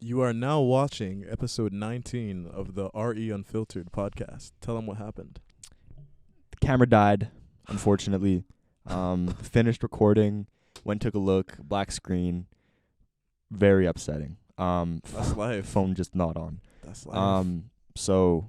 You are now watching episode 19 of the RE Unfiltered podcast. Tell them what happened. The camera died, unfortunately. Finished recording, went took a look, black screen. Very upsetting. That's life. Phone just not on. That's life. So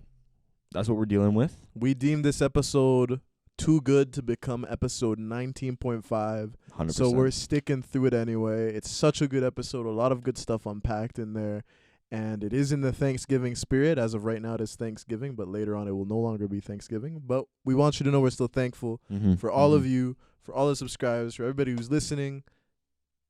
that's what we're dealing with. We deemed this episode too good to become episode 19.5. 100%. So we're sticking through it anyway. It's such a good episode. A lot of good stuff unpacked in there. And it is in the Thanksgiving spirit. As of right now, it is Thanksgiving. But later on, it will no longer be Thanksgiving. But we want you to know we're still thankful for all of you, for all the subscribers, for everybody who's listening.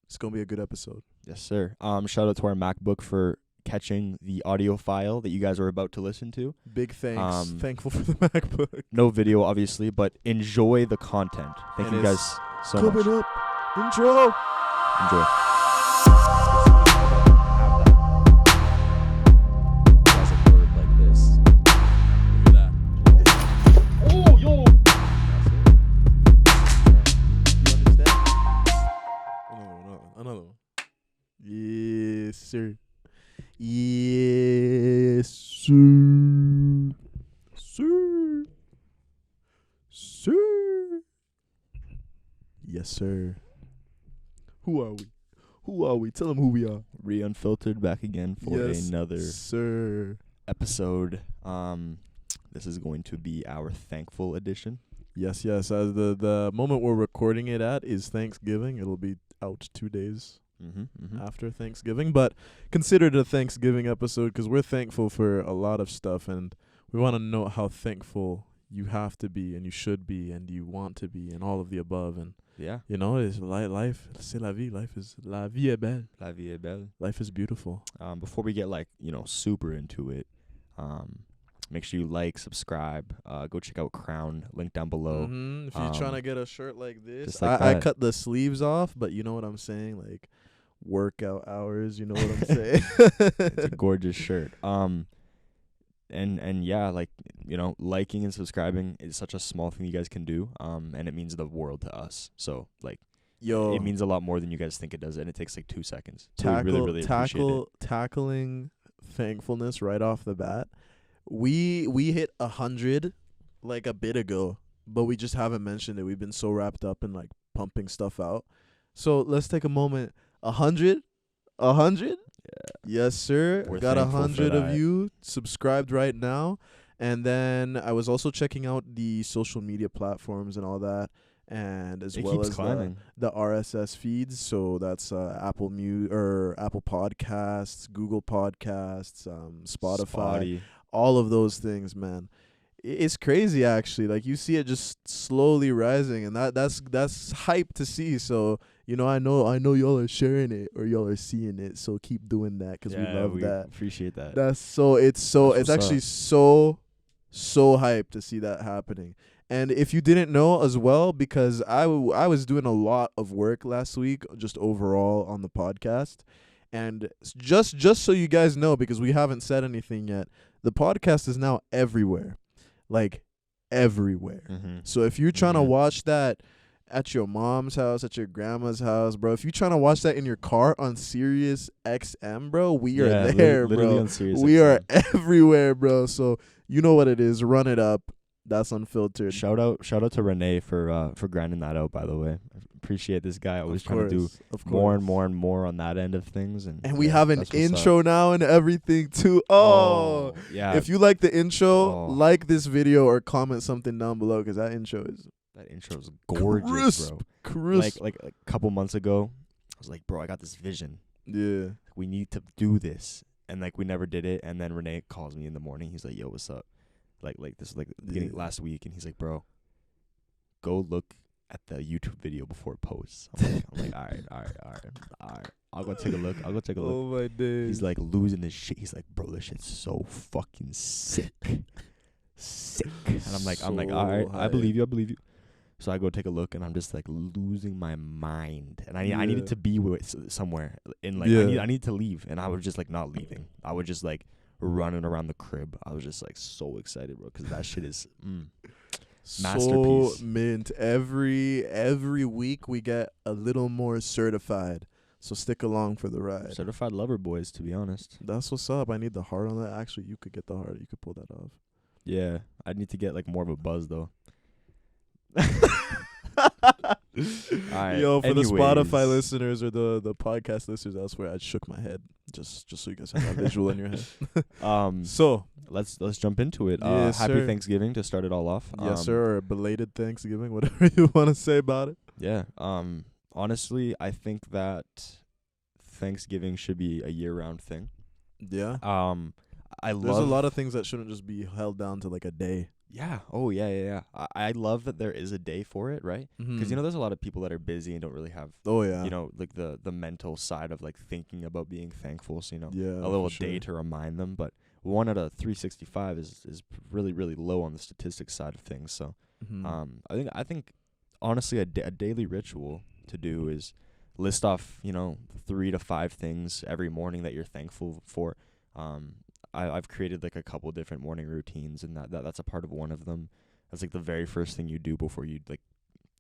It's going to be a good episode. Yes, sir. Shout out to our MacBook for catching the audio file that you guys are about to listen to. Big thanks. Thankful for the MacBook. No video, obviously, but enjoy the content. Thank you guys so much. Coming up, intro. Enjoy. As a word like this. Look at that. Oh, yo. You understand? Another one. Yes, sir. Yes, sir. Sir. Sir. Yes, sir. Who are we? Who are we? Tell them who we are. Unfiltered back again for another sir. episode. This is going to be our thankful edition. Yes. As the moment we're recording it at is Thanksgiving. It'll be out 2 days after Thanksgiving, but consider it a Thanksgiving episode because we're thankful for a lot of stuff, and we want to know how thankful you have to be, and you should be, and you want to be, and all of the above. And yeah, you know, it's life. C'est la vie. La vie est belle. La vie est belle. Life is beautiful. Before we get super into it, make sure you like, subscribe, go check out Crown, link down below. If you're trying to get a shirt like this, just like I cut the sleeves off, but you know what I'm saying, like workout hours. You know what I'm saying? It's a gorgeous shirt. And yeah, liking and subscribing is such a small thing you guys can do. And it means the world to us. So Yo, it means a lot more than you guys think it does, and it takes 2 seconds. So we really appreciate it. Tackling thankfulness right off the bat. We hit 100 like a bit ago, but we just haven't mentioned it. We've been so wrapped up in pumping stuff out. So let's take a moment. 100. Yeah. Yes, sir. We're Got thankful 100 for of that. you subscribed right now. And then I was also checking out the social media platforms and all that, and as It well keeps as climbing. the RSS feeds. So that's Apple Podcasts, Google Podcasts, Spotify, Spotty. all of those things, man. It's crazy, actually. You see it just slowly rising, and that's hype to see. So I know y'all are sharing it or y'all are seeing it. So keep doing that because we love that. Appreciate that. It's what's actually up. so hype to see that happening. And if you didn't know as well, because I was doing a lot of work last week just overall on the podcast, and just so you guys know, because we haven't said anything yet, the podcast is now everywhere. Everywhere. So if you're trying to watch that at your mom's house, at your grandma's house, bro, if you're trying to watch that in your car on Sirius XM, bro, we are there, literally bro. on Sirius We XM. are everywhere, bro. So you know what it is. Run it up. That's Unfiltered. Shout out to René for grinding that out, by the way. I appreciate this guy always trying to do more and more on that end of things. And we have an intro now and everything too. Oh, yeah. If you like the intro, like this video or comment something down below, because that intro is gorgeous, bro. Crisp. Like a couple months ago, I was like, bro, I got this vision. Yeah. We need to do this. And we never did it. And then René calls me in the morning. He's like, yo, what's up? This was beginning last week, and he's like, bro, go look at the YouTube video before it posts. I'm like, all right. I'll go take a look. Oh my days. He's like losing his shit. He's like, bro, this shit's so fucking sick. And I'm like, all right, I believe you. So I go take a look, and I'm just losing my mind. And I needed to be somewhere. And I need to leave, and I was just not leaving. I was just running around the crib. I was just so excited, bro, because that shit is masterpiece. So mint. Every week we get a little more certified. So stick along for the ride. Certified lover boys, to be honest. That's what's up. I need the heart on that. Actually, you could get the heart. You could pull that off. Yeah, I need to get like more of a buzz though. Alright, Yo, for anyways. the Spotify listeners or the podcast listeners elsewhere, I shook my head just so you guys have that visual in your head. So let's jump into it. Yes, happy sir. Thanksgiving to start it all off. Yes, sir. Or belated Thanksgiving, whatever you want to say about it. Yeah. Honestly, I think that Thanksgiving should be a year-round thing. Yeah. There's a lot of things that shouldn't just be held down to like a day. Yeah. Oh, yeah. I love that there is a day for it, right? Because, there's a lot of people that are busy and don't really have, like the mental side of like thinking about being thankful. So, a little day to remind them. But 1 out of 365 is really, really low on the statistics side of things. So, I think honestly, a daily ritual to do is list off, 3 to 5 things every morning that you're thankful for. I've created like a couple different morning routines, and that's a part of one of them. That's like the very first thing you do before you like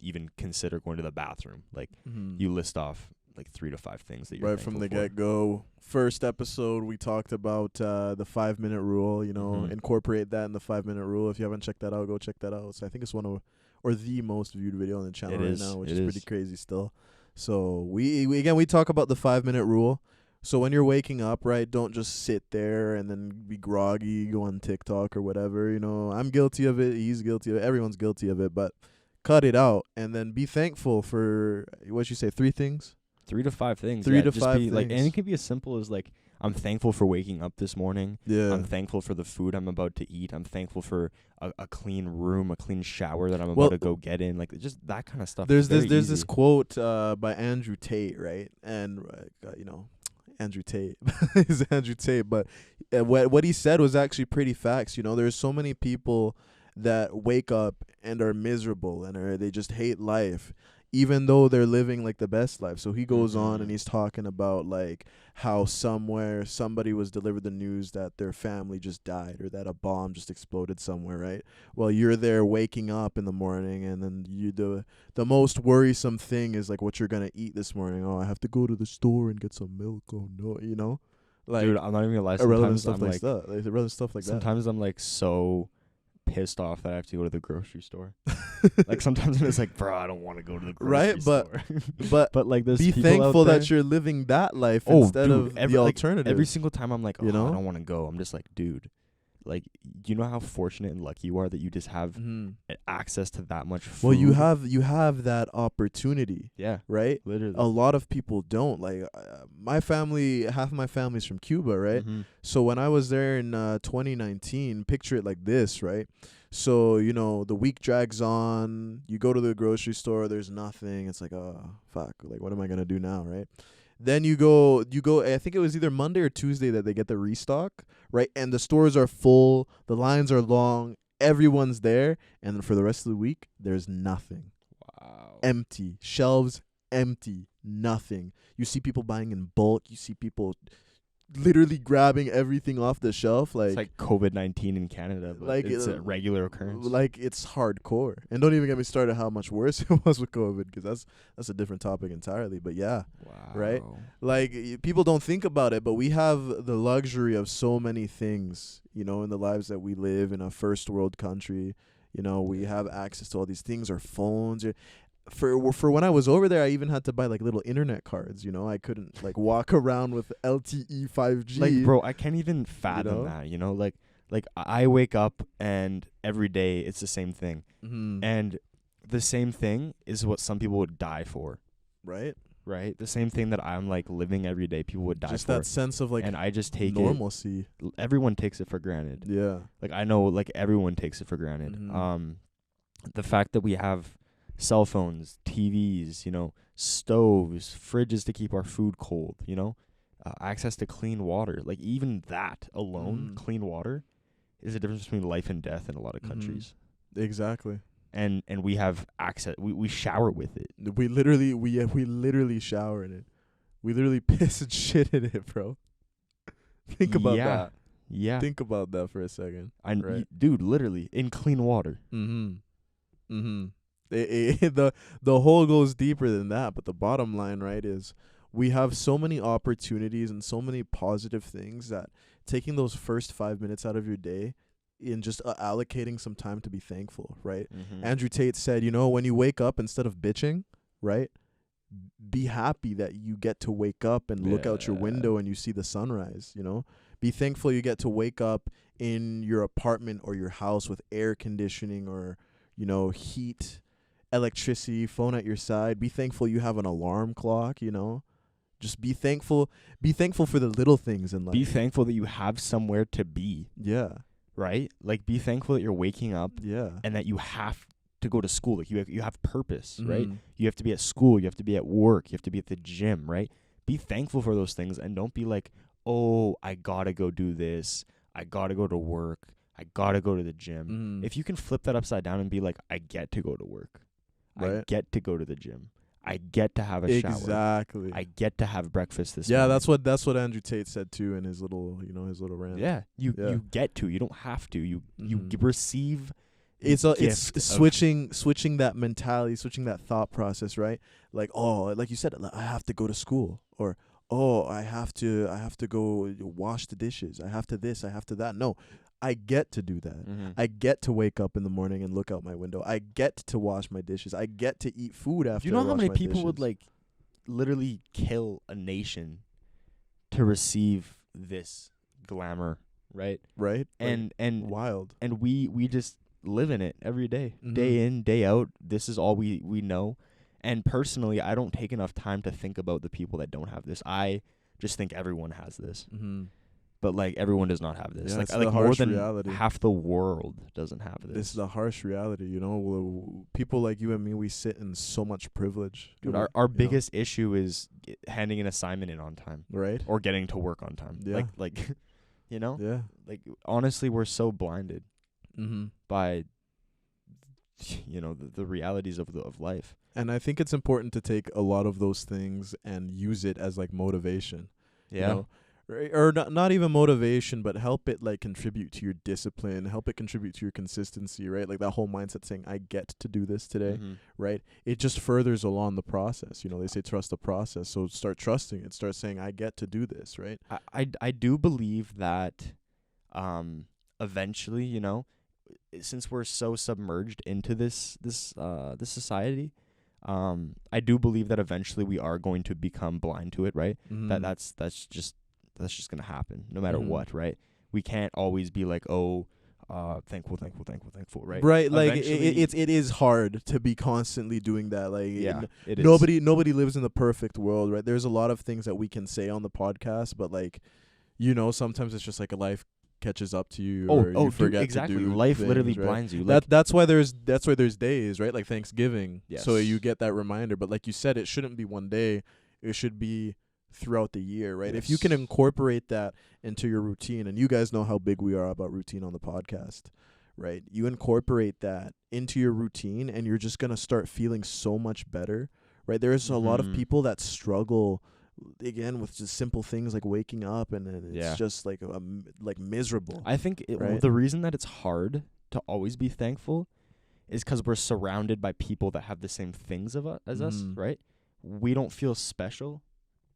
even consider going to the bathroom. Like you list off like 3 to 5 things that you're right from the get go. First episode we talked about the 5-minute rule. Incorporate that in the 5-minute rule. If you haven't checked that out, go check that out. So I think it's one of or the most viewed video on the channel now, which is pretty crazy still. So we talk about the 5-minute rule. So when you're waking up, right, don't just sit there and then be groggy, go on TikTok or whatever. I'm guilty of it. He's guilty of it. Everyone's guilty of it. But cut it out and then be thankful for, what you say, 3 things? 3 to 5 things. 3 to 5 things. Like, and it can be as simple as like, I'm thankful for waking up this morning. Yeah. I'm thankful for the food I'm about to eat. I'm thankful for a clean room, a clean shower that I'm about to go get in. Like, just that kind of stuff. There's this quote by Andrew Tate, right? And Andrew Tate is Andrew Tate, but what he said was actually pretty facts. There's so many people that wake up and are miserable and they just hate life, even though they're living like the best life. So he goes on and he's talking about like how somewhere somebody was delivered the news that their family just died or that a bomb just exploded somewhere, right? Well, you're there waking up in the morning, and then the most worrisome thing is like what you're gonna eat this morning. Oh, I have to go to the store and get some milk. Oh no, like, dude, I'm not even gonna lie. Irrelevant Sometimes stuff like that. Sometimes I'm like so pissed off that I have to go to the grocery store. Like sometimes I'm just like, bro, I don't want to go to the grocery store. but like there's be people thankful out there, that you're living that life instead of the alternative. Every single time I'm like, I don't want to go. I'm just like, dude, like, you know how fortunate and lucky you are that you just have access to that much food? Well, you have that opportunity. Yeah. Right? Literally. A lot of people don't. Like my family, half of my family's from Cuba, right? So when I was there in 2019, picture it like this, right? So, the week drags on, you go to the grocery store, there's nothing. It's like, oh, fuck, like what am I going to do now, right? Then you go, I think it was either Monday or Tuesday that they get the restock, right? And the stores are full, the lines are long, everyone's there, and then for the rest of the week, there's nothing. Wow. Empty. Shelves empty. Nothing. You see people buying in bulk. You see people literally grabbing everything off the shelf. Like, it's like COVID-19 in Canada, but like it's a regular occurrence. Like, it's hardcore. And don't even get me started how much worse it was with COVID, because that's a different topic entirely. But yeah, wow. Right? Like, people don't think about it, but we have the luxury of so many things, in the lives that we live in a first world country. We have access to all these things, our phones. For when I was over there, I even had to buy like little internet cards. I couldn't like walk around with LTE 5G. Like, bro, I can't even fathom that. Like I wake up and every day it's the same thing, and the same thing is what some people would die for. Right. The same thing that I'm like living every day, people would die for. Just that sense of like, and I just take normalcy. Everyone takes it for granted. Yeah. Like, I know, like, everyone takes it for granted. The fact that we have cell phones, TVs, stoves, fridges to keep our food cold, access to clean water. Like, even that alone, clean water, is the difference between life and death in a lot of countries. Exactly. And we have access. We shower with it. We literally shower in it. We literally piss and shit in it, bro. Think about that. Yeah. Think about that for a second. Dude, literally in clean water. The hole goes deeper than that, but the bottom line, right, is we have so many opportunities and so many positive things that taking those first 5 minutes out of your day in just allocating some time to be thankful, right? Andrew Tate said, when you wake up, instead of bitching, right, be happy that you get to wake up and look out your window and you see the sunrise, Be thankful you get to wake up in your apartment or your house with air conditioning or, heat, electricity, phone at your side. Be thankful you have an alarm clock, Just be thankful for the little things in life. Be thankful that you have somewhere to be. Yeah. Right? Like, be thankful that you're waking up. Yeah. And that you have to go to school. Like, you have purpose, right? You have to be at school. You have to be at work. You have to be at the gym, right? Be thankful for those things and don't be like, oh, I gotta go do this. I gotta go to work. I gotta go to the gym. If you can flip that upside down and be like, I get to go to work. Right. I get to go to the gym. I get to have a shower. Exactly. I get to have breakfast this morning. That's what Andrew Tate said too in his little rant. Yeah. You get to. You don't have to. You receive. It's switching that mentality, switching that thought process, right? Like, oh, like you said, I have to go to school, or oh, I have to go wash the dishes. I have to this, I have to that. No, I get to do that. I get to wake up in the morning and look out my window. I get to wash my dishes. I get to eat food after. You know I how wash many my people dishes. would like literally kill a nation to receive this glamour, right? Right. And wild. And we just live in it every day, day in, day out. This is all we know. And personally, I don't take enough time to think about the people that don't have this. I just think everyone has this. But like, everyone does not have this. Yeah, like more than reality. Half the world doesn't have this. This is a harsh reality, people like you and me, we sit in so much privilege. Dude, our biggest issue is handing an assignment in on time. Right. Or getting to work on time. Yeah. Like Yeah. Like, honestly, we're so blinded by the realities of life. And I think it's important to take a lot of those things and use it as like motivation. Yeah. Or not even motivation, but help it like contribute to your discipline, help it contribute to your consistency, right? Like that whole mindset saying, I get to do this today, right? It just furthers along the process. They say trust the process. So start trusting it. Start saying, I get to do this, right? I do believe that eventually, since we're so submerged into this society, I do believe that eventually we are going to become blind to it, right? That's just going to happen no matter what, right? We can't always be like, oh, thankful, right? Right, like it is hard to be constantly doing that. Like, it is. Nobody lives in the perfect world, right? There's a lot of things that we can say on the podcast, but like, sometimes it's just like a life catches up to you, or you forget exactly. to do life things, literally right? blinds you. Like, that's why there's days, right? Like Thanksgiving, yes. So you get that reminder. But like you said, it shouldn't be one day. It should be throughout the year, right? Yes. If you can incorporate that into your routine, and you guys know how big we are about routine on the podcast, right? You incorporate that into your routine, and you're just gonna start feeling so much better, right? There's a lot of people that struggle, again, with just simple things like waking up, and it's just like miserable. I think right? The reason that it's hard to always be thankful is because we're surrounded by people that have the same things as us, right? We don't feel special,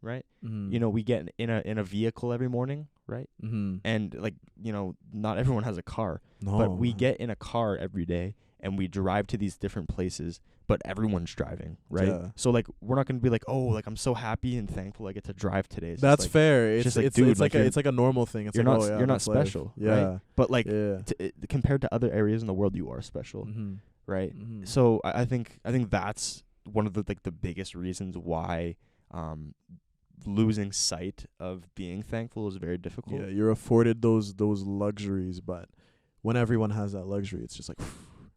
right? We get in a vehicle every morning, right? And like, not everyone has a car, but we get in a car every day and we drive to these different places, but everyone's driving, right? Yeah. So like, we're not going to be like, oh, like I'm so happy and thankful I get to drive today. It's That's like, fair. It's like a normal thing. It's you're like, not you're not special, life. Yeah. Right? But like compared to other areas in the world, you are special, right? So I think that's one of the biggest reasons why losing sight of being thankful is very difficult. Yeah, you're afforded those luxuries, but when everyone has that luxury, it's just like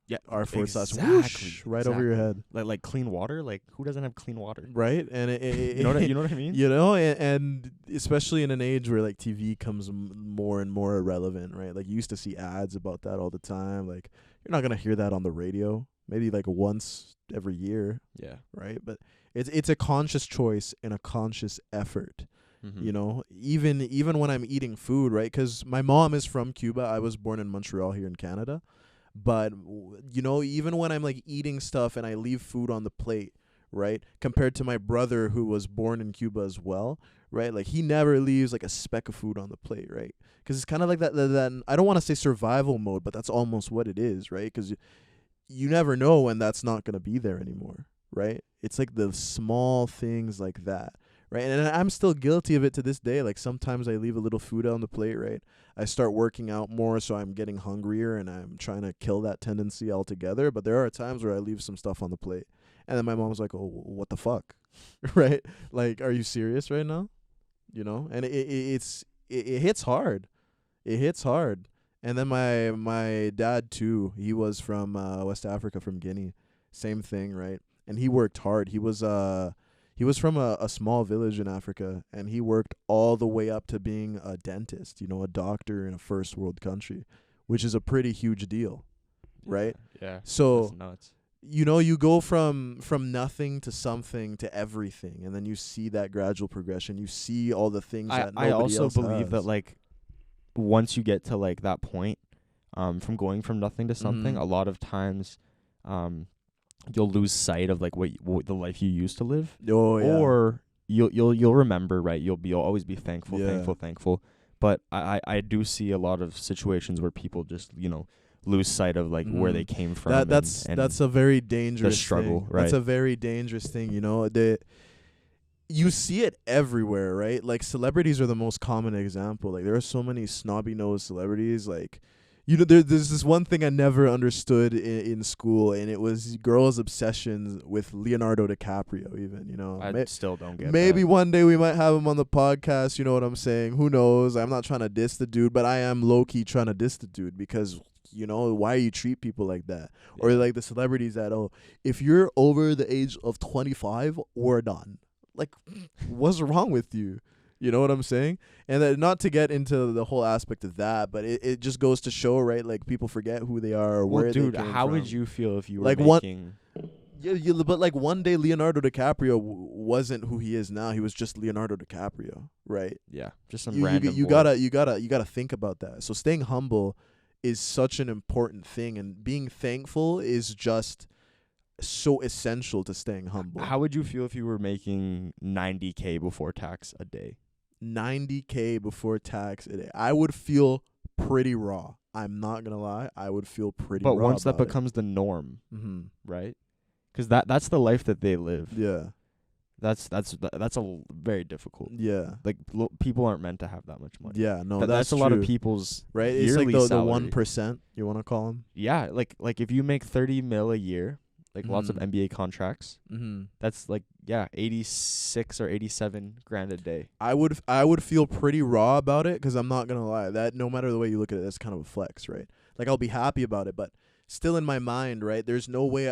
R4/whoosh right over your head. Like clean water. Like, who doesn't have clean water? Right, and you know what I mean. And especially in an age where like TV comes more and more irrelevant, right? Like, you used to see ads about that all the time. Like, you're not gonna hear that on the radio. Maybe like once every year. Yeah. Right, but it's a conscious choice and a conscious effort. Even when I'm eating food, right? Because my mom is from Cuba. I was born in Montreal here in Canada. But, even when I'm like eating stuff and I leave food on the plate, right? Compared to my brother who was born in Cuba as well, right? Like he never leaves like a speck of food on the plate, right? Because it's kind of like that I don't want to say survival mode, but that's almost what it is, right? Because you never know when that's not going to be there anymore, right? It's like the small things like that, right? And I'm still guilty of it to this day. Like sometimes I leave a little food on the plate, right? I start working out more, so I'm getting hungrier and I'm trying to kill that tendency altogether. But there are times where I leave some stuff on the plate. And then my mom's like, oh, what the fuck? Right? Like, are you serious right now? You know? And it hits hard. It hits hard. And then my dad too, he was from West Africa, from Guinea. Same thing, right? And he worked hard. He was from a small village in Africa, and he worked all the way up to being a dentist, you know, a doctor in a first world country, which is a pretty huge deal, right? Yeah. So that's nuts. You know, you go from nothing to something to everything, and then you see that gradual progression. You see all the things that nobody else has. I also believe that, like, once you get to, like, that point, from going from nothing to something, a lot of times, you'll lose sight of, like, what the life you used to live. Oh, yeah. Or you'll remember, right? You'll always be thankful. But I do see a lot of situations where people just, you know, lose sight of, like, where they came from. That's a very dangerous struggle, thing. right? That's a very dangerous thing, you know. You see it everywhere, right? Like, celebrities are the most common example. Like, there are so many snobby-nosed celebrities. Like, you know, there's this one thing I never understood in school, and it was girls' obsessions with Leonardo DiCaprio, even, you know. I still don't get Maybe that. one day we might have him on the podcast, you know what I'm saying? Who knows? I'm not trying to diss the dude, but I am low-key trying to diss the dude because, you know, why you treat people like that? Yeah. Or like the celebrities that, oh, if you're over the age of 25, we're done. Like, what's wrong with you? You know what I'm saying? And that, not to get into the whole aspect of that, but it just goes to show, right? Like, people forget who they are or where they came from. How would you feel if you were like making... but like one day Leonardo DiCaprio wasn't who he is now. He was just Leonardo DiCaprio, right? Yeah, just some random you gotta think about that. So staying humble is such an important thing, and being thankful is just so essential to staying humble. How would you feel if you were making $90K before tax a day? $90K before tax a day. I would feel pretty raw. I'm not gonna lie. I would feel pretty raw. But once that becomes the norm, right? Because that's the life that they live. Yeah. That's a very difficult. Yeah. Like, people aren't meant to have that much money. Yeah, no, that's a lot of people's right. It's like the 1%. You want to call them? Yeah, like if you make $30 million a year, like lots of NBA contracts, that's like 86 or 87 grand a day. I would feel pretty raw about it, because I'm not gonna lie, that no matter the way you look at it, that's kind of a flex, right? Like, I'll be happy about it, but still in my mind, right? There's no way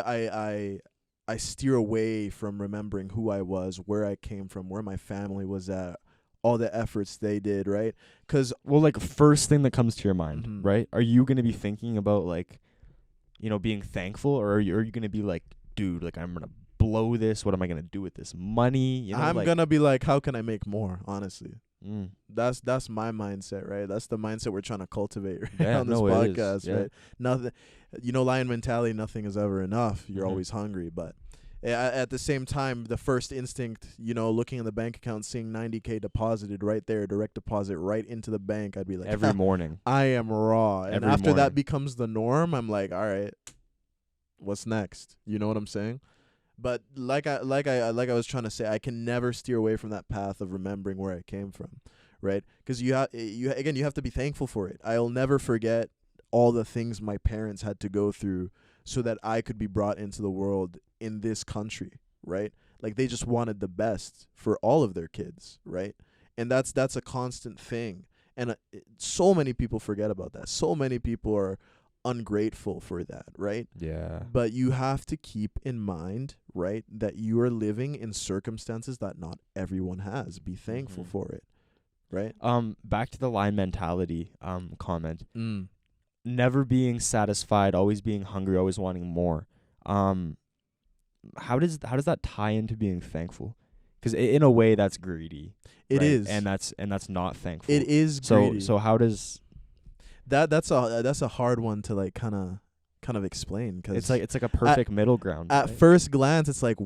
I steer away from remembering who I was, where I came from, where my family was at, all the efforts they did, right? Because, well, like, first thing that comes to your mind, right? Are you going to be thinking about, like, you know, being thankful, or are you going to be like, dude, like, I'm going to blow this. What am I going to do with this money? You know, I'm going to be like, how can I make more, honestly? Mm. That's my mindset, right? That's the mindset we're trying to cultivate on this podcast, yeah. right? Nothing, you know, lion mentality, nothing is ever enough. You're always hungry, but at the same time, the first instinct, you know, looking in the bank account, seeing $90K deposited right there, direct deposit right into the bank, I'd be like, every morning. I am raw. And every after morning. that becomes the norm, I'm like, all right, what's next? You know what I'm saying? But like I was trying to say, I can never steer away from that path of remembering where I came from, right? Because you have to be thankful for it. I'll never forget all the things my parents had to go through so that I could be brought into the world in this country, right? Like, they just wanted the best for all of their kids, right? And that's a constant thing. And so many people forget about that. So many people are ungrateful for that, right? Yeah. But you have to keep in mind, right, that you are living in circumstances that not everyone has. Be thankful for it, right? Back to the lion mentality comment. Never being satisfied, always being hungry, always wanting more. How does that tie into being thankful? Because in a way, that's greedy. It is, and that's not thankful. It is greedy. So how does that's a hard one to, like, kind of explain, because it's like a perfect middle ground. At first glance, it's like,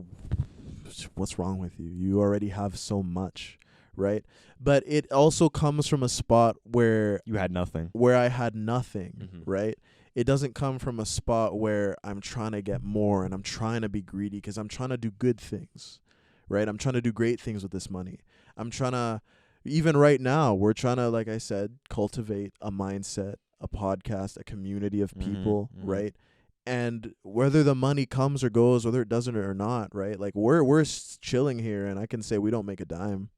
what's wrong with you? You already have so much, right? But it also comes from a spot where you had nothing. Where I had nothing, right? It doesn't come from a spot where I'm trying to get more and I'm trying to be greedy, because I'm trying to do good things, right? I'm trying to do great things with this money. I'm trying to, even right now, we're trying to, like I said, cultivate a mindset, a podcast, a community of people, right? And whether the money comes or goes, whether it doesn't or not, right? Like we're chilling here, and I can say we don't make a dime.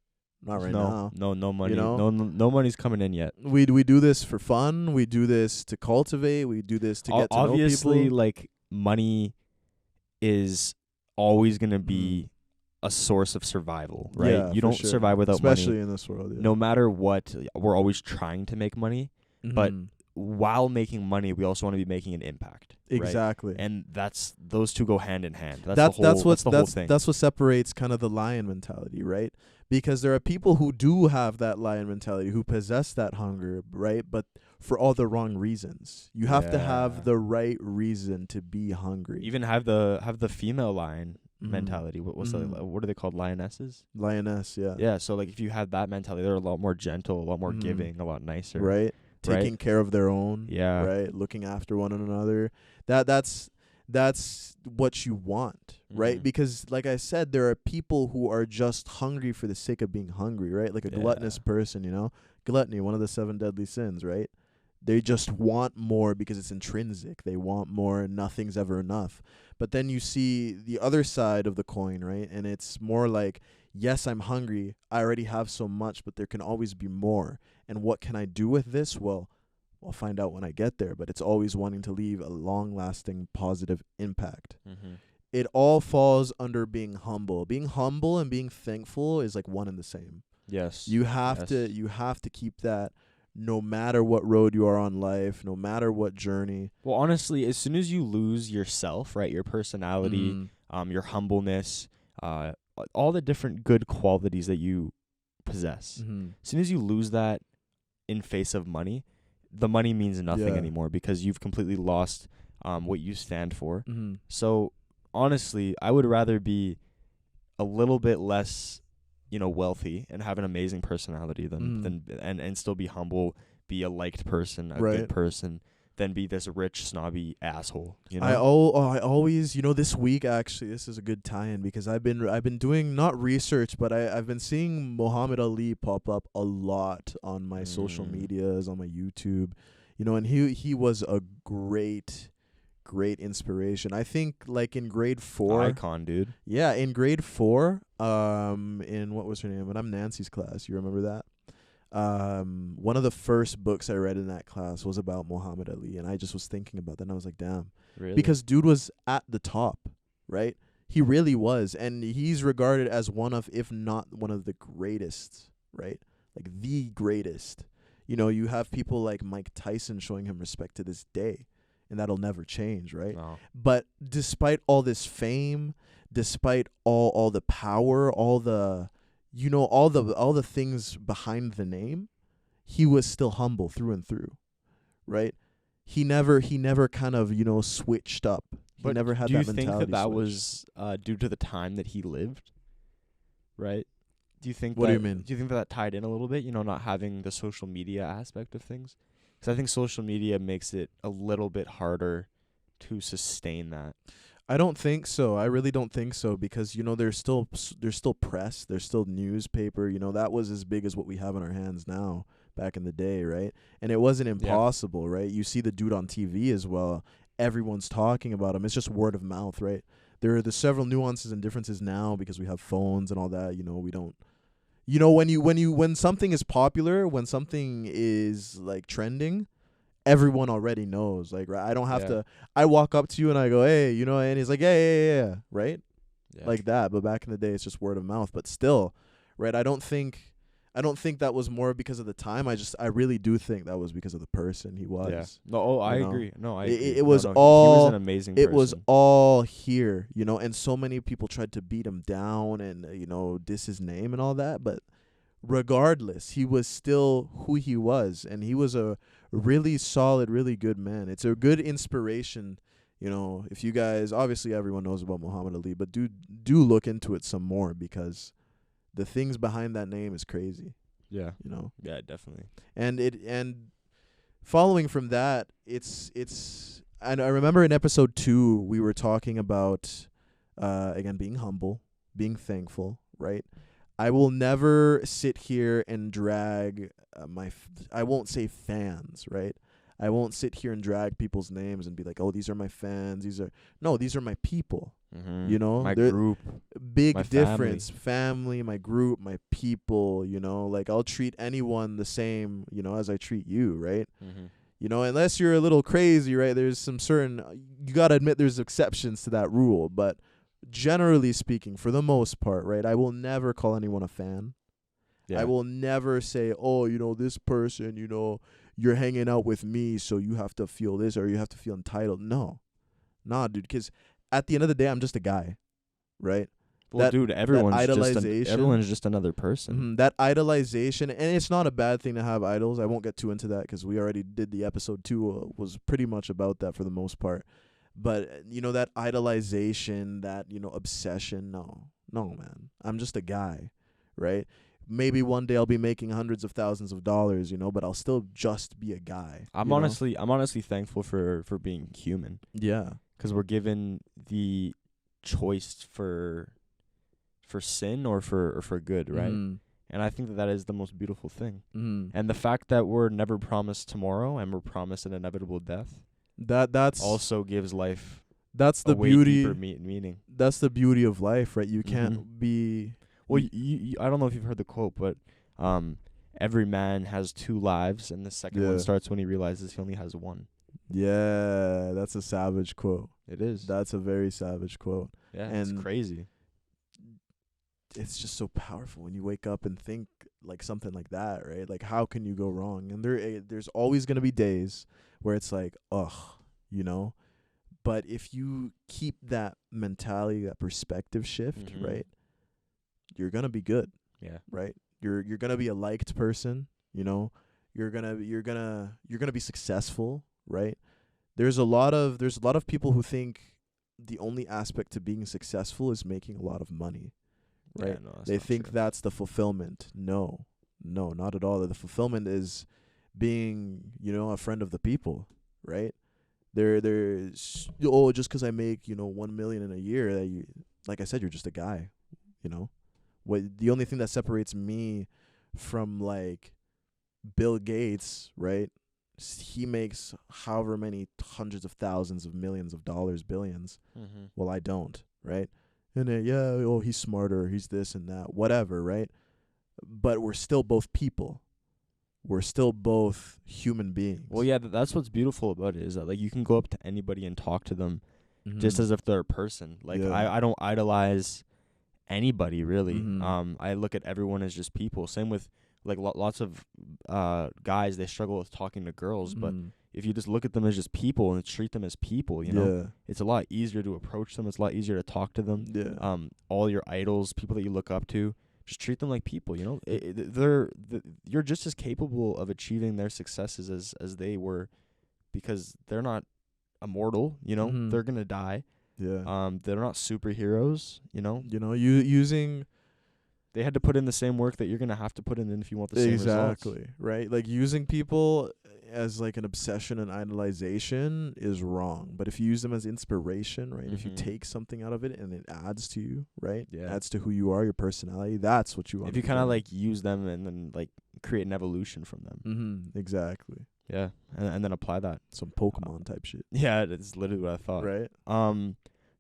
Not right now. No money. You know? No money's coming in yet. We do this for fun. We do this to cultivate. We do this to get to know people. Obviously, like, money is always going to be a source of survival, right? Yeah, you don't survive without money. Especially in this world, No matter what, we're always trying to make money. But while making money, we also want to be making an impact. Exactly. Right? And those two go hand in hand. That's the whole thing. That's what separates kind of the lion mentality, right? Because there are people who do have that lion mentality, who possess that hunger, right? But for all the wrong reasons. You have to have the right reason to be hungry. Even have the female lion mentality. What are they called? Lionesses? Lioness, yeah. Yeah, so like if you have that mentality, they're a lot more gentle, a lot more giving, a lot nicer. Right? Taking care of their own. Yeah. Right? Looking after one another. That's what you want, right? Because like I said, there are people who are just hungry for the sake of being hungry, right? Like a gluttonous person, Gluttony, one of the 7 deadly sins, right? They just want more because it's intrinsic. They want more, and nothing's ever enough. But then you see the other side of the coin, right? And it's more like, yes, I'm hungry. I already have so much, but there can always be more. And what can I do with this? Well, I'll find out when I get there, but it's always wanting to leave a long-lasting positive impact. It all falls under being humble. Being humble and being thankful is like one and the same. Yes. You have to keep that no matter what road you are on life, no matter what journey. Well, honestly, as soon as you lose yourself, right, your personality, your humbleness, all the different good qualities that you possess, as soon as you lose that in face of money, the money means nothing anymore, because you've completely lost what you stand for. So honestly, I would rather be a little bit less, wealthy and have an amazing personality than and still be humble, be a liked person, a good person, than be this rich snobby asshole. I always, this week actually, this is a good tie-in, because I've been doing not research, but I've been seeing Muhammad Ali pop up a lot on my social medias, on my YouTube, and he was a great inspiration. I think like in grade 4, icon, dude. Yeah, in grade 4, in what was her name? But I'm Nancy's class. You remember that? One of the first books I read in that class was about Muhammad Ali, and I just was thinking about that, and I was like, damn. Really? Because dude was at the top, right? He really was, and he's regarded as one of, if not one of the greatest, right? Like the greatest. You have people like Mike Tyson showing him respect to this day, and that'll never change, right? No. But despite all this fame, despite all the power, all the all the things behind the name, he was still humble through and through, right? He never kind of, switched up. He never had that mentality. Do you think that was due to the time that he lived? Right? Do you think What do you mean? Do you think that tied in a little bit, not having the social media aspect of things? Because I think social media makes it a little bit harder to sustain that. I don't think so. I really don't think so, because there's still press, there's still newspaper. That was as big as what we have in our hands now back in the day, right? And it wasn't impossible, right? You see the dude on TV as well. Everyone's talking about him. It's just word of mouth, right? There are the several nuances and differences now because we have phones and all that. We don't. When something is popular, when something is like trending, everyone already knows. Like, right? I don't have to. I walk up to you and I go, "Hey," and he's like, "Yeah," right? Yeah. Like that. But back in the day, it's just word of mouth. But still, right? I don't think that was more because of the time. I really do think that was because of the person he was. Yeah. No, I agree. No, I agree. It was all. He was an amazing person. It was all here, and so many people tried to beat him down and diss his name and all that. But regardless, he was still who he was, and he was a really solid, really good man. It's a good inspiration, You know, if you guys, obviously everyone knows about Muhammad Ali, but do look into it some more, because the things behind that name is crazy. Yeah. You know. Yeah, definitely. And following from that, it's and I remember in episode 2 we were talking about again being humble, being thankful, right? I will never sit here and drag I won't say fans, right? I won't sit here and drag people's names and be like, "Oh, these are my fans. These are my people." You know, my group, big my difference. Family, my group, my people. You know, like I'll treat anyone the same, you know, as I treat you, right? You know, unless you're a little crazy, right? There's some certain, you gotta admit there's exceptions to that rule, but generally speaking, for the most part, right, I will never call anyone a fan. I will never say, "Oh, you know, this person, you know, you're hanging out with me, so you have to feel this or you have to feel entitled." No. Nah, dude, because at the end of the day, I'm just a guy, right? Well, dude, everyone's just another person. That idolization, and it's not a bad thing to have idols. I won't get too into that because we already did the episode 2 was pretty much about that for the most part. But, you know, that idolization, that, you know, obsession, no, man. I'm just a guy, right? Maybe one day I'll be making hundreds of thousands of dollars, you know, but I'll still just be a guy. I'm honestly thankful for being human. Yeah. Because we're given the choice for sin or for good, right? And I think that is the most beautiful thing. And the fact that we're never promised tomorrow and we're promised an inevitable death, that's also gives life that's the a way beauty deeper meaning. That's the beauty of life, right? You can't be well, you I don't know if you've heard the quote, but every man has 2 lives, and the second one starts when he realizes he only has one. Yeah, that's a savage quote. It is. That's a very savage quote. Yeah, and it's crazy. It's just so powerful when you wake up and think like something like that, right? Like, how can you go wrong? And there's always going to be days where it's like, ugh, you know? But if you keep that mentality, that perspective shift, right, you're going to be good. Yeah. Right? You're going to be a liked person, you know? You're going to be successful, right? There's a lot of people who think the only aspect to being successful is making a lot of money. Right? Yeah, no, they think true. That's the fulfillment. No, not at all. The fulfillment is being, you know, a friend of the people, right? There's just because I make, you know, 1 million in a year, that you, like I said, you're just a guy, you know. The only thing that separates me from like Bill Gates, right? He makes however many hundreds of thousands of millions of dollars, billions. Well, I don't, right? And he's smarter, he's this and that, whatever, right? But we're still both people. We're still both human beings. Well, yeah, that's what's beautiful about it, is that like you can go up to anybody and talk to them just as if they're a person. Like I don't idolize anybody really. I look at everyone as just people. Same with like lots of guys, they struggle with talking to girls, but if you just look at them as just people and treat them as people, you know, it's a lot easier to approach them. It's a lot easier to talk to them. Yeah. All your idols, people that you look up to, just treat them like people, you know. You're just as capable of achieving their successes as they were, because they're not immortal, you know. They're going to die. Yeah. They're not superheroes, you know. You know, using... They had to put in the same work that you're going to have to put in if you want the same results. Exactly, right? Like, using people as, like, an obsession and idolization is wrong. But if you use them as inspiration, right? If you take something out of it and it adds to you, right? Yeah. Adds to who you are, your personality, that's what you want. If you kind of, like, use them and then, like, create an evolution from them. Exactly. Yeah, and then apply that. Some Pokemon type shit. Yeah, it's literally what I thought. Right.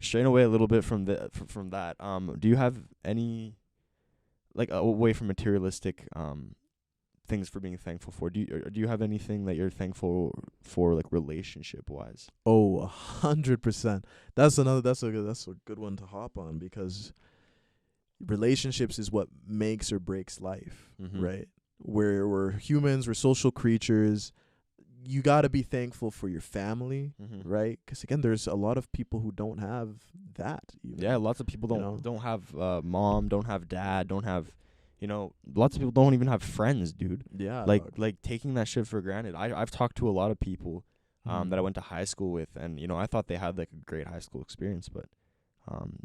Straying away a little bit from that, do you have any... like away from materialistic things for being thankful for, do you have anything that you're thankful for, like relationship wise? 100%. That's a good one to hop on, because relationships is what makes or breaks life, right? We're humans, we're social creatures. You got to be thankful for your family, right? Because again, there's a lot of people who don't have that. Even, yeah, lots of people don't have mom, don't have dad, don't have, you know, lots of people don't even have friends, dude. Yeah, like taking that shit for granted. I've talked to a lot of people that I went to high school with, and I thought they had like a great high school experience, but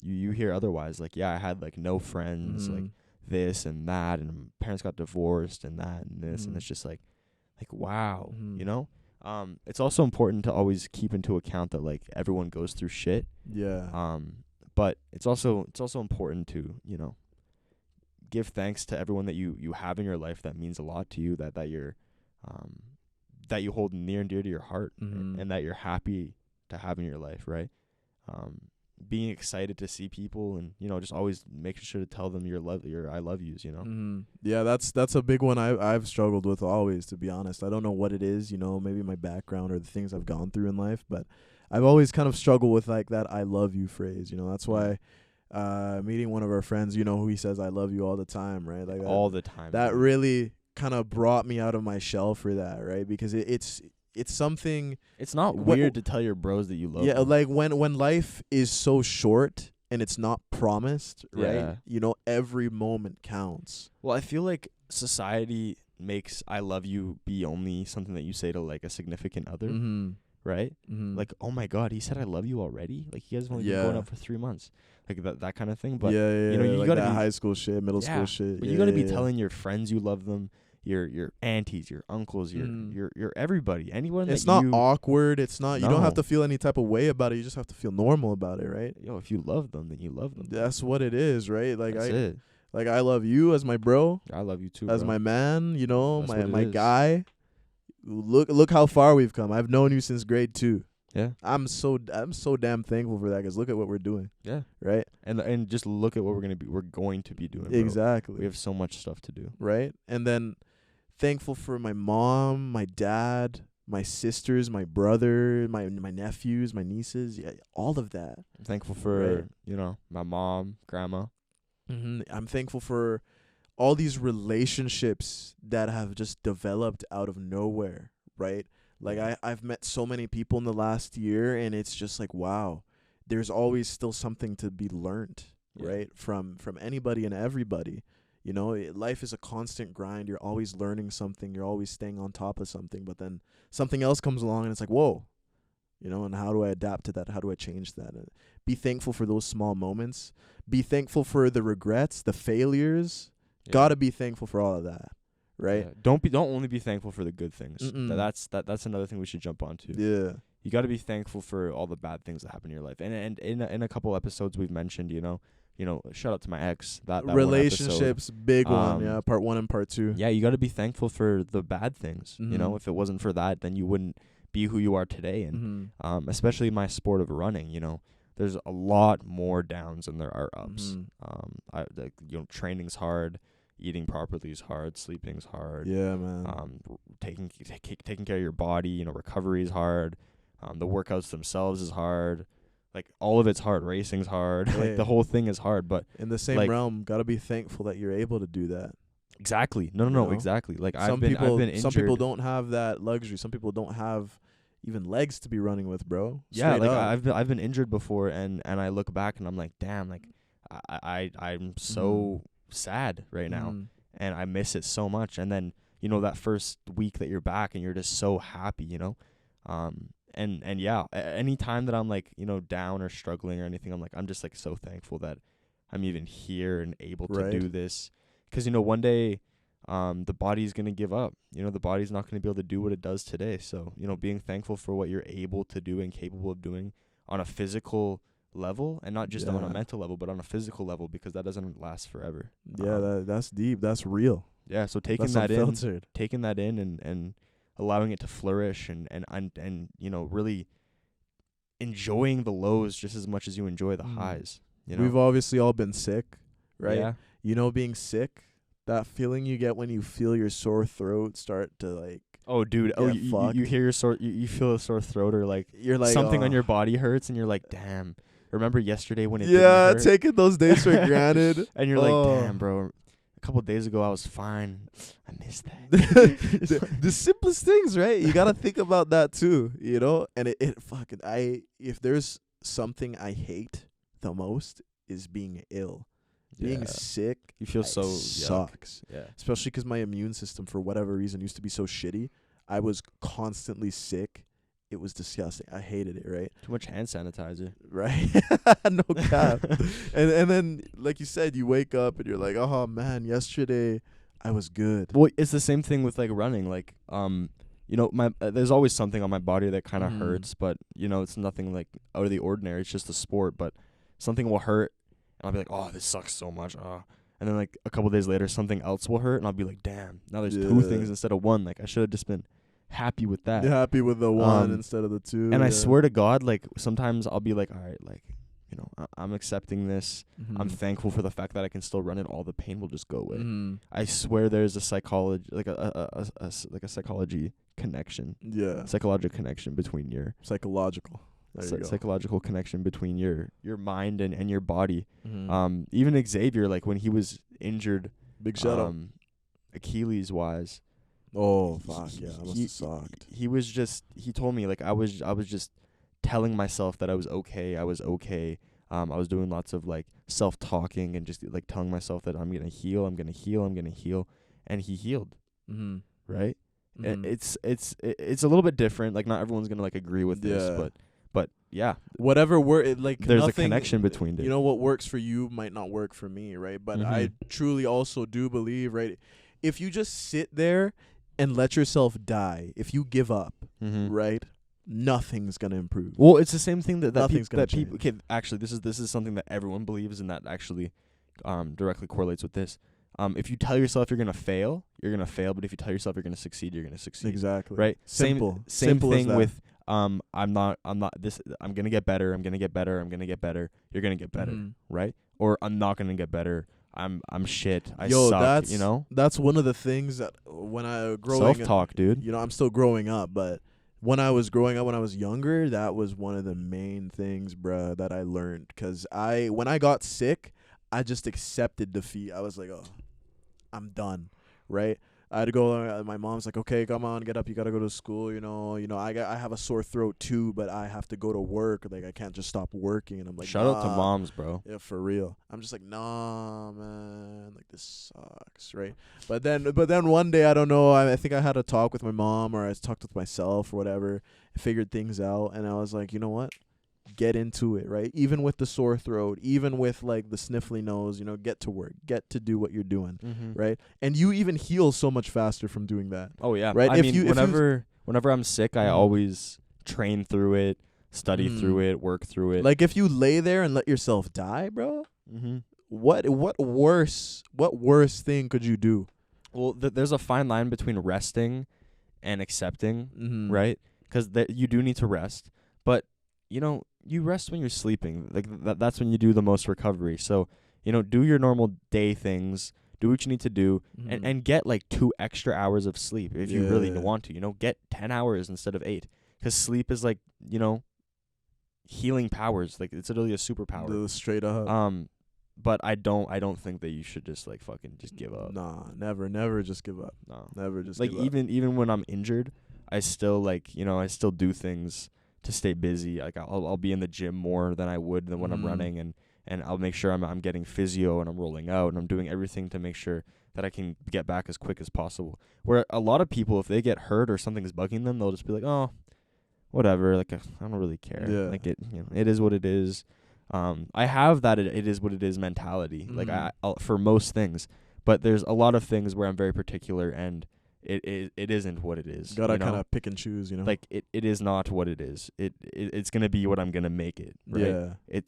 you hear otherwise. Like, yeah, I had like no friends, like this and that, and my parents got divorced and that and this, and it's just like wow, it's also important to always keep into account that like everyone goes through shit. Yeah. But it's also important to give thanks to everyone that you have in your life that means a lot to you, that you're that you hold near and dear to your heart, and that you're happy to have in your life, right? Being excited to see people, and just always making sure to tell them your I love yous, Yeah, that's a big one I've struggled with always, to be honest. I don't know what it is, maybe my background or the things I've gone through in life, but I've always kind of struggled with like that I love you phrase. That's why meeting one of our friends, who he says I love you all the time, right? Like all the time. That really kind of brought me out of my shell for that, right? Because it's something. It's not weird to tell your bros that you love them. Yeah, like when life is so short and it's not promised, right? Every moment counts. Well, I feel like society makes I love you be only something that you say to like a significant other, right? Like, oh my God, he said I love you already? Like, you guys have only been going out for 3 months. Like that kind of thing. But you like gotta that be high school shit, middle school shit. But you gotta be telling your friends you love them, your aunties, your uncles, your everybody, anyone. It's not awkward. It's not. You don't have to feel any type of way about it. You just have to feel normal about it, right? If you love them, then you love them. That's what it is, right? Like That's it. Like I love you as my bro. I love you too, as bro. my man. That's my guy. Look how far we've come. I've known you since grade 2. Yeah. I'm so damn thankful for that, because look at what we're doing. Yeah. Right? And just look at what we're going to be doing, bro. Exactly. We have so much stuff to do. Right? And then thankful for my mom, my dad, my sisters, my brother, my nephews, my nieces, all of that. I'm thankful for, my mom, grandma. I'm thankful for all these relationships that have just developed out of nowhere, right? Like I've met so many people in the last year, and it's just like, wow, there's always still something to be learned, right? From anybody and everybody. Life is a constant grind. You're always learning something. You're always staying on top of something. But then something else comes along, and it's like, whoa, and how do I adapt to that? How do I change that? Be thankful for those small moments. Be thankful for the regrets, the failures. Yeah. Gotta be thankful for all of that. Right? Yeah. Don't only be thankful for the good things. That's another thing we should jump onto. Yeah. You got to be thankful for all the bad things that happen in your life. And in a couple episodes we've mentioned, shout out to my ex. That relationships, big one. Yeah, part 1 and part 2. Yeah, you got to be thankful for the bad things. If it wasn't for that, then you wouldn't be who you are today. And especially my sport of running, there's a lot more downs than there are ups. Training's hard. Eating properly is hard. Sleeping's hard. Yeah, man. Taking care of your body, recovery is hard. The workouts themselves is hard. Like, all of it's hard. Racing's hard. Hey. Like, the whole thing is hard. But in the same realm, gotta be thankful that you're able to do that. Exactly. No, exactly. Like, I've been injured. Some people don't have that luxury. Some people don't have even legs to be running with, bro. Yeah, like I've been injured before, and I look back and I'm like, damn, like I'm so sad right now, and I miss it so much. And then that first week that you're back and you're just so happy, and yeah, any time that I'm like down or struggling or anything, I'm just like so thankful that I'm even here and able to do this, because one day the body's gonna give up. The body's not gonna be able to do what it does today. So being thankful for what you're able to do and capable of doing on a physical level, and not just on a mental level, but on a physical level, because that doesn't last forever. Yeah, that's deep. That's real. Yeah, so taking that in and allowing it to flourish, and really enjoying the lows just as much as you enjoy the highs. We've obviously all been sick, right? Yeah. Being sick, that feeling you get when you feel your sore throat start to like. Oh, dude. You hear your you feel a sore throat, or like you're like something on your body hurts, and you're like, damn. Remember yesterday when it didn't hurt? Taking those days for granted. And you're like, damn, bro. A couple of days ago I was fine. I missed that. the simplest things, right? You gotta think about that too, And if there's something I hate the most, is being ill. Being sick, you feel so sucks. Yeah. Especially because my immune system, for whatever reason, used to be so shitty. I was constantly sick it was disgusting. I hated it, right? Too much hand sanitizer. Right? No cap. and then, like you said, you wake up and you're like, oh, man, yesterday I was good. Well, it's the same thing with, like, running. Like, my there's always something on my body that kind of hurts, but, it's nothing, like, out of the ordinary. It's just a sport, but something will hurt, and I'll be like, oh, this sucks so much. And then, like, a couple days later, something else will hurt, and I'll be like, damn, now there's 2 things instead of 1. Like, I should have just been happy with that. You're happy with the 1 instead of the 2. And I swear to God, like, sometimes I'll be like, all right, like, I'm accepting this. I'm thankful for the fact that I can still run it. All the pain will just go away. I swear there's a psychology, like a psychology connection. Yeah. Psychological connection between your... Psychological. Psychological connection between your mind and your body. Even Xavier, like, when he was injured, big shout out, Achilles wise. Oh fuck yeah, I must have sucked. He told me, like, I was just telling myself that I was okay. I was doing lots of, like, self-talking and just, like, telling myself that I'm gonna heal, and he healed. Right? It's a little bit different. Like, not everyone's gonna, like, agree with this, but yeah, whatever like, there's a connection between it. What works for you might not work for me, right? But I truly also do believe, right, if you just sit there and let yourself die, if you give up, right, nothing's gonna improve. Well, it's the same thing that people. Okay, actually, this is something that everyone believes, and that actually directly correlates with this. If you tell yourself you're gonna fail, you're gonna fail. But if you tell yourself you're gonna succeed, you're gonna succeed. Exactly. Right. Simple. Same Simple thing as with I'm gonna get better. I'm gonna get better. I'm gonna get better. You're gonna get better. Right. Or I'm not gonna get better. I'm shit. I suck. That's one of the things that when I growing self-talk, dude. I'm still growing up, but when I was growing up, when I was younger, that was one of the main things, bruh, that I learned. Because when I got sick, I just accepted defeat. I was like, oh, I'm done, right? I had to go. My mom's like, okay, come on, get up. You gotta go to school. I have a sore throat too, but I have to go to work. Like, I can't just stop working. And I'm like, shout out to moms, bro. Yeah, for real. I'm just like, nah, man. Like, this sucks, right? But then one day, I don't know. I think I had a talk with my mom, or I talked with myself, or whatever. I figured things out, and I was like, you know what? Get into it, right? Even with the sore throat, even with, like, the sniffly nose, get to work, get to do what you're doing, right? And you even heal so much faster from doing that. Oh yeah, right. I mean, whenever I'm sick, I always train through it, study through it, work through it. Like, if you lay there and let yourself die, bro, what worse thing could you do? Well, there's a fine line between resting and accepting, right? Because you do need to rest, but you rest when you're sleeping. Like, that's when you do the most recovery. So, do your normal day things, do what you need to do, and get, like, 2 extra hours of sleep if you really want to. Get 10 hours instead of 8. Because sleep is, like, healing powers. Like, it's literally a superpower. Straight up. But I don't think that you should just, like, fucking just give up. Nah, never just give up. No. Never just give up. Like, even when I'm injured, I still, like, I still do things to stay busy. Like, I'll be in the gym more than I would than when I'm running, and I'll make sure I'm getting physio and I'm rolling out and I'm doing everything to make sure that I can get back as quick as possible. Where a lot of people, if they get hurt or something's bugging them, they'll just be like, oh, whatever. Like, I don't really care. Yeah. Like, it is what it is. I have that it is what it is mentality. Like, I'll, for most things, but there's a lot of things where I'm very particular, and it isn't what it is. Gotta kind of pick and choose, Like, it is not what it is. It's gonna be what I'm gonna make it. Right? Yeah.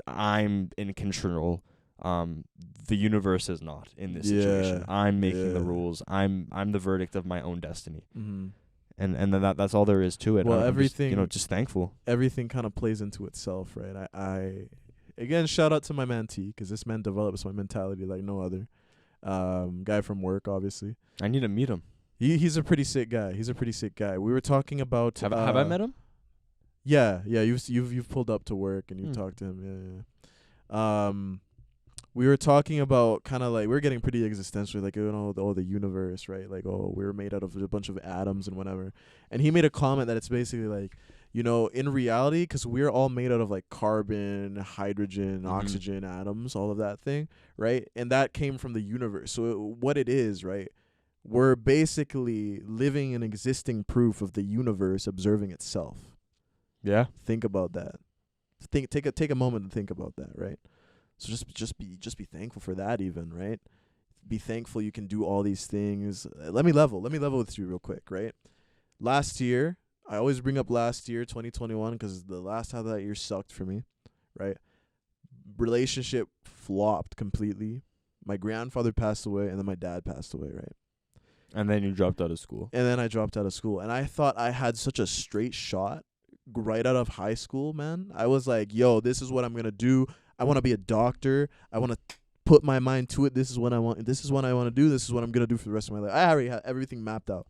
I'm in control. The universe is not in this situation. I'm making the rules. I'm the verdict of my own destiny. And that's all there is to it. Well, I'm everything, just thankful. Everything kind of plays into itself, right? I again, shout out to my man T, because this man develops my mentality like no other. Guy from work, obviously. I need to meet him. He's a pretty sick guy. We were talking about. Have I met him? Yeah. You've pulled up to work and you talked to him. Yeah. We were talking about kind of like, we were getting pretty existential, like, the universe, right? Like, we were made out of a bunch of atoms and whatever. And he made a comment that it's basically like, in reality, because we're all made out of, like, carbon, hydrogen, oxygen, atoms, all of that thing, right? And that came from the universe. So what it is, right? we're basically living an existing proof of the universe observing itself. Yeah. Think about that. Take a moment to think about that, right? So just be thankful for that even, right? Be thankful you can do all these things. Let me level with you real quick, right? Last year, I always bring up last year, 2021, because the last half of that year sucked for me, right? Relationship flopped completely. My grandfather passed away, and then my dad passed away, right? And then you dropped out of school. And then I dropped out of school. And I thought I had such a straight shot right out of high school, man. I was like, yo, this is what I'm going to do. I want to be a doctor. I want to put my mind to it. This is what I want. This is what I want to do. This is what I'm going to do for the rest of my life. I already had everything mapped out.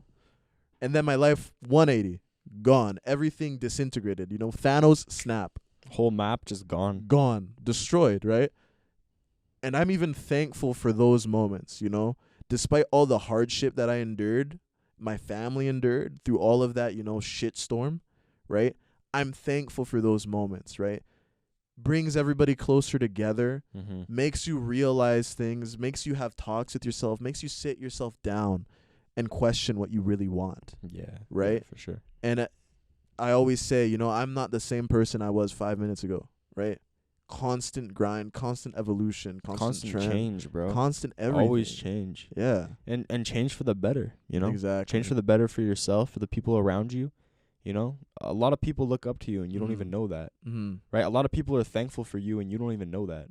And then my life, 180, gone. Everything disintegrated. You know, Thanos snap. Whole map just gone. Gone. Destroyed, right? And I'm even thankful for those moments, you know? Despite all the hardship that I endured, my family endured through all of that, you know, shitstorm, right? I'm thankful for those moments, right? Brings everybody closer together, makes you realize things, makes you have talks with yourself, makes you sit yourself down and question what you really want. Yeah. Right? Yeah, for sure. And I always say, you know, I'm not the same person I was 5 minutes ago, right? Constant grind, constant evolution, constant trend, change, bro. constant everything. Always change. Yeah. And change for the better, you know? Exactly. Change for the better for yourself, for the people around you. You know, a lot of people look up to you and you don't even know that, right? A lot of people are thankful for you and you don't even know that.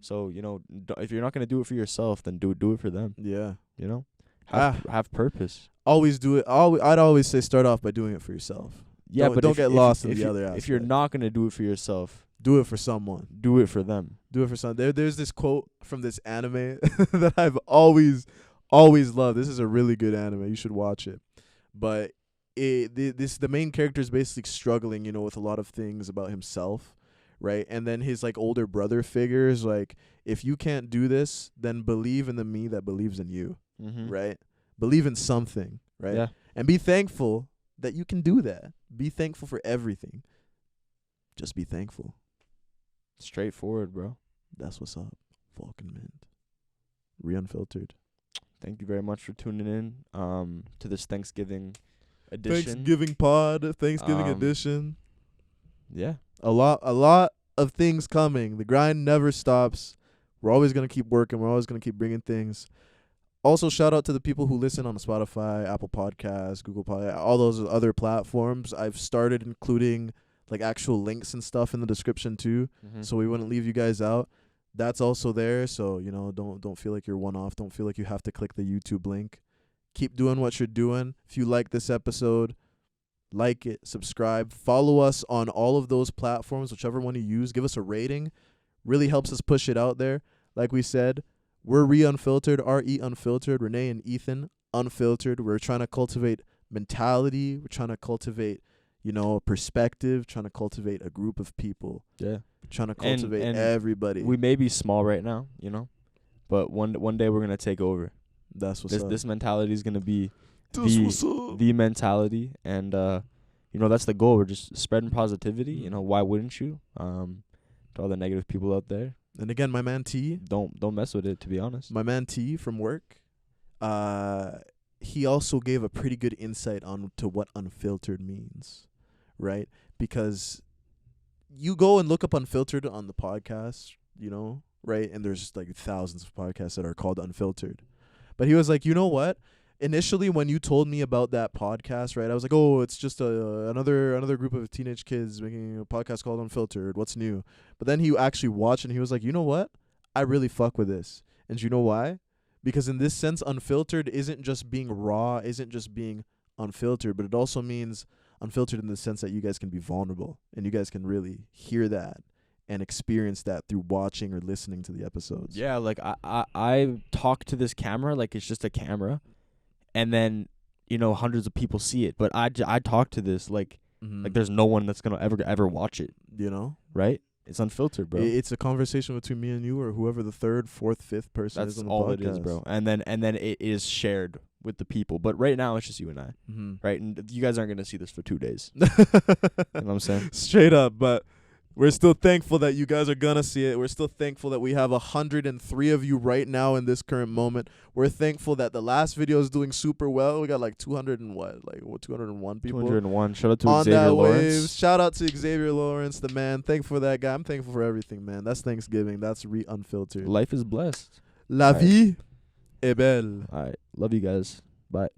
So, you know, if you're not going to do it for yourself, then do it for them. Yeah. You know, have purpose. Always do it. I'd always say start off by doing it for yourself. Yeah, don't, but don't get lost in the other aspect. If you're not going to do it for yourself, do it for someone. Do it for them. Do it for someone. There's this quote from this anime that I've always loved. This is a really good anime. You should watch it. But the main character is basically struggling, you know, with a lot of things about himself, right? And then his like older brother figure is like, if you can't do this, then believe in the me that believes in you, right? Believe in something, right? Yeah. And be thankful that you can do that. Be thankful for everything. Just be thankful. Straightforward, bro. That's what's up. Falcon Mint. Unfiltered. Thank you very much for tuning in to this Thanksgiving edition. Thanksgiving edition. Yeah. A lot of things coming. The grind never stops. We're always going to keep working. We're always going to keep bringing things. Also, shout out to the people who listen on Spotify, Apple Podcasts, Google Podcasts, all those other platforms. I've started including like actual links and stuff in the description too, so we wouldn't leave you guys out. That's also there, so you know, don't feel like you're one off. Don't feel like you have to click the YouTube link. Keep doing what you're doing. If you like this episode, like it, subscribe, follow us on all of those platforms, whichever one you use. Give us a rating. Really helps us push it out there. Like we said, we're Unfiltered, R-E Unfiltered, René and Ethan, Unfiltered. We're trying to cultivate mentality. We're trying to cultivate, you know, a perspective, trying to cultivate a group of people. Yeah. Trying to cultivate and everybody. We may be small right now, you know, but one day we're going to take over. That's what's up. This mentality is going to be the mentality. And, you know, that's the goal. We're just spreading positivity. You know, why wouldn't you? To all the negative people out there. And again, my man T. Don't mess with it, to be honest. My man T from work, he also gave a pretty good insight on to what unfiltered means, right? Because you go and look up Unfiltered on the podcast, you know, right? And there's like thousands of podcasts that are called Unfiltered. But he was like, you know what? Initially, when you told me about that podcast, right, I was like, oh, it's just another group of teenage kids making a podcast called Unfiltered. What's new? But then he actually watched and he was like, you know what? I really fuck with this. And you know why? Because in this sense, unfiltered isn't just being raw, isn't just being unfiltered, but it also means unfiltered in the sense that you guys can be vulnerable and you guys can really hear that and experience that through watching or listening to the episodes. Yeah, like I talk to this camera like it's just a camera. And then, you know, hundreds of people see it. But I talk to this like there's no one that's going to ever watch it. You know? Right? It's unfiltered, bro. It's a conversation between me and you or whoever the third, fourth, fifth person is on the podcast. That's all it is, bro. And then it is shared with the people. But right now, it's just you and I. Right? And you guys aren't going to see this for 2 days. You know what I'm saying? Straight up. But We're still thankful that you guys are gonna see it. We're still thankful that we have 103 of you right now in this current moment. We're thankful that the last video is doing super well. We got like 201 people. 201. Shout out to on Xavier that Lawrence. wave. Shout out to Xavier Lawrence, the man. Thankful for that guy. I'm thankful for everything, man. That's Thanksgiving. That's Unfiltered. Life is blessed. La vie est belle. All right. Love you guys. Bye.